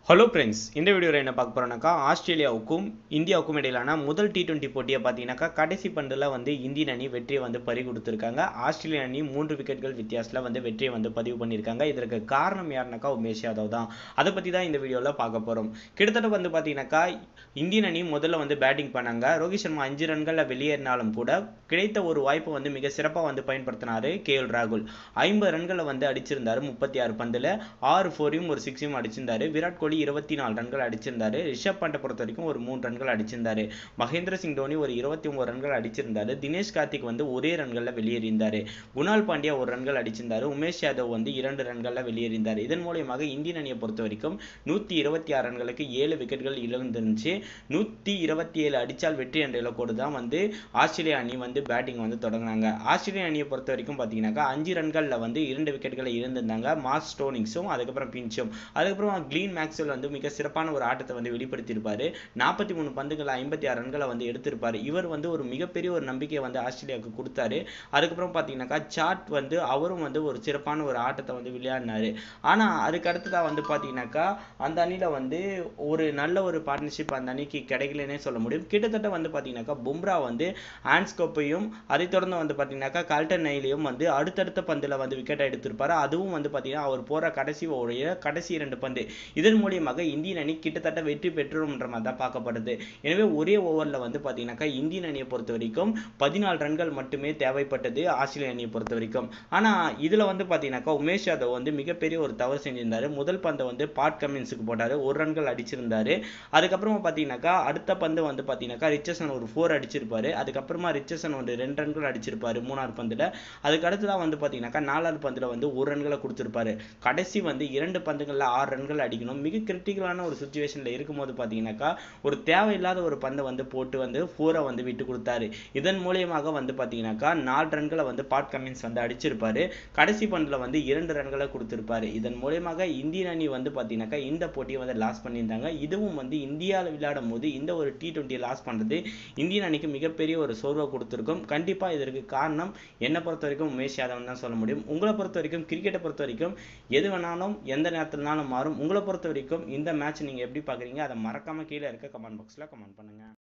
Hello friends, இந்த வீடியோவில் என்ன பார்க்க போகிறோம்னாக்கா ஆஸ்திரேலியாவுக்கும் இந்தியாவுக்கும் இடையிலான முதல் T20 போட்டியை பார்த்தீங்கன்னாக்கா கடைசி பந்தில் இந்தியன் அணி வெற்றியை பறி கொடுத்துருக்காங்க. ஆஸ்திரேலிய அணி 3 விக்கெட்கள் வித்தியாசத்தில் வெற்றியை பதிவு பண்ணியிருக்காங்க. இதற்கு காரணம் யாருனாக்கா உமேஷ் யாதவ் தான். அதை பற்றி தான் இந்த வீடியோவில் பார்க்க போகிறோம். கிட்டத்தட்ட பார்த்தீங்கன்னாக்கா இந்தியன் அணி முதல்ல பேட்டிங் பண்ணாங்க. ரோஹித் சர்மா 5 ரன்களில் வெளியேறினாலும் கூட கிடைத்த ஒரு வாய்ப்பை மிக சிறப்பாக பயன்படுத்தினார். KL ராகுல் 50 ரன்களை அடிச்சிருந்தார். 36 பந்தில் 6 4யும் ஒரு 6யும் அடிச்சிருந்தார். விராட் கோலி 24 ரன்கள் அடிச்சிருந்தாரு. ரிஷப் பண்டை பொறுத்த வரைக்கும் ஒரு 3 ரன்கள் அடிச்சிருந்தாரு. மகேந்திர சிங் தோனி ஒரு 29 ரன்கள் அடிச்சிருந்தாரு. தினேஷ் கார்த்திக் ஒரே ரன்கள்ல வெளியேறிந்தாரு. குணால் பாண்டியா 1 ரன்கள் அடிச்சிருந்தாரு. உமேஷ் யாதவ் 2 ரன்கள்ல வெளியேறிந்தார். இதன் மூலமாக இந்தியன் அணியை பொறுத்த வரைக்கும் 126 ரன்களுக்கு 7 விக்கெட்கள் இழந்துருந்துச்சு. 127 அடிச்சால் வெற்றி என்ற இலக்கோடு தான் ஆஸ்திரேலியா அணி பேட்டிங் தொடங்கினாங்க. ஆஸ்திரேலிய அணியை பொறுத்த வரைக்கும் பார்த்தீங்கன்னாக்கா 5 ரன்கள்ல 2 விக்கெட்களை இழந்திருந்தாங்க. மார்க் ஸ்டோனிங்ஸும் அதுக்கப்புறம் பின்ச்சும். அதுக்கப்புறம் கிளீன் மேக்ஸ்வெல் மிக சிறப்பான ஒரு ஆட்டத்தை வெளிப்படுத்தியிருப்பாரு. 43 பந்துகள் 56 ரன்களை எடுத்திருப்பாரு. இவர் ஒரு மிகப்பெரிய ஒரு நம்பிக்கையை ஆஸ்திரேலியாவுக்கு கொடுத்தாரு. அதுக்கப்புறம் பார்த்தீங்கன்னாக்கா சாட் அவரும் ஒரு சிறப்பான ஒரு ஆட்டத்தை விளையாடினாரு. ஆனா அதுக்கு அடுத்ததா பார்த்தீங்கன்னாக்கா அந்த அணியில ஒரு நல்ல ஒரு பார்ட்னர்ஷிப் அந்த அணிக்கு கிடைக்கலன்னே சொல்ல முடியும். கிட்டத்தட்ட பார்த்தீங்கன்னாக்கா பும்ரா ஹான்ஸ்கோப்பையும் அதை தொடர்ந்து பார்த்தீங்கன்னாக்கா கால்டன் நைலையும் அடுத்தடுத்த பந்துல விக்கெட் எடுத்திருப்பாரு. அதுவும் பார்த்தீங்கன்னா அவர் போற கடைசி 2 பந்து. இதன் மூலியமாக இந்தியன் அணி கிட்டத்தட்ட வெற்றி பெற்றோம்ன்ற மாதிரி தான் பார்க்கப்படுது. எனவே ஒரே ஓவர்ல பார்த்தீங்கன்னாக்கா இந்தியன் அணியை பொறுத்த வரைக்கும் 14 ரன்கள் மட்டுமே தேவைப்பட்டது ஆஸ்திரேலிய அணியை பொறுத்த வரைக்கும். ஆனா இதுல பார்த்தீங்கன்னாக்கா உமேஷ் யாதவ் மிகப்பெரிய ஒரு தவறு செஞ்சிருந்தாரு. முதல் பந்தை பாட் கமின்ஸுக்கு போட்டாரு. 1 ரன்கள் அடிச்சிருந்தாரு. அதுக்கப்புறமா பார்த்தீங்கன்னாக்கா அடுத்த பந்து பார்த்தீங்கன்னாக்கா ரிச்சர்சன் ஒரு 4 அடிச்சிருப்பாரு. அதுக்கப்புறமா ரிச்சர்சன் 2 ரன்கள் அடிச்சிருப்பாரு 3ஆவது பந்துல. அதுக்கு அடுத்ததான் பார்த்தீங்கன்னாக்கா 4ஆவது பந்துல 1 ரன்களை கொடுத்திருப்பாரு. கடைசி 2 பந்துகள்ல 6 ரன்கள் அடிக்கணும். மிக கிரிட்டிக்கலான ஒரு சிச்சுவேஷன்ல இருக்கும்போது பார்த்தீங்கன்னாக்கா ஒரு தேவையில்லாத ஒரு பந்தை போட்டு 4 விட்டு கொடுத்தாரு. இதன் மூலியமாக பார்த்தீங்கன்னாக்கா 4 ரன்களை பாட் கமின்ஸ் அடிச்சிருப்பாரு. கடைசி பந்துல 2 ரன்களை கொடுத்திருப்பாரு. இதன் மூலியமாக இந்தியன் அணி பார்த்தீங்கன்னாக்கா இந்த போட்டியை லாஸ் பண்ணியிருந்தாங்க. இதுவும் இந்தியாவில் விளையாடும் போது இந்த ஒரு T20 லாஸ் பண்றது இந்தியன் அணிக்கு மிகப்பெரிய ஒரு சோர்வை கொடுத்திருக்கும். கண்டிப்பா இதற்கு காரணம் என்னை பொறுத்த வரைக்கும் உமேஷ் யாதவ் தான் சொல்ல முடியும். உங்களை பொறுத்த வரைக்கும் கிரிக்கெட்டை பொறுத்த வரைக்கும் எது வேணாலும் எந்த நேரத்தினாலும் மாறும். உங்களை பொறுத்த வரைக்கும் இந்த மேட்ச் நீங்க எப்படி பாக்குறீங்க? அதை மறக்காம கீழே இருக்க கமெண்ட் பாக்ஸ்ல கமெண்ட் பண்ணுங்க.